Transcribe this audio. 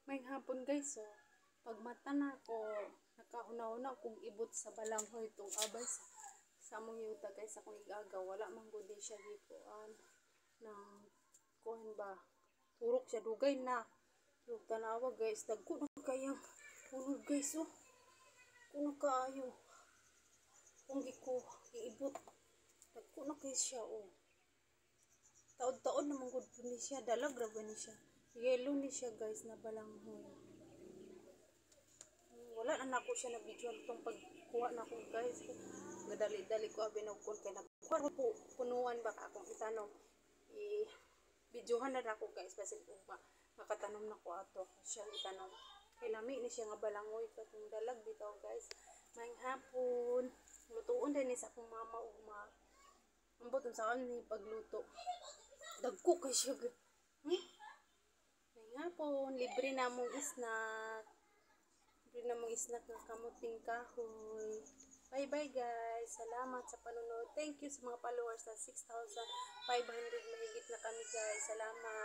May hapon guys, so pagmata na ko, nakahunaw-hunaw kong ibot sa balanghoy itong abay sa among yuta guys, akong igagaw, wala man gudi siya gikuan ng kuhan ba, turok siya dugay na. Yung tanawa guys, dagko na kayang punod guys, oh. Kuno kaayo. Kung giibot, dagko na kayo siya, oh. Taod-taod naman gud po ni siya, dalag ra ba ni siya. Yellow ni siya guys na balanghoy. Wala na ako siya na video itong pagkuha na ko guys. Gadali-dali ko abi na kun kay nagkuha po punuan ba akong itanong. Videohan na ako guys kasi makatanom na ko ato siya itanong. Kay lami ni siya nga balanghoy katong dalag bitaw guys. Maayong hapon. Lutuon din ni sa akong mama ugma. Ambot unsaon ni pagluto. Dagko kay siya. Hapon, libre na mong snack. Libre na mong snack ng kamuting kahoy. Bye-bye guys. Salamat sa panunod. Thank you sa mga followers na 6,500 mahigit na kami guys. Salamat.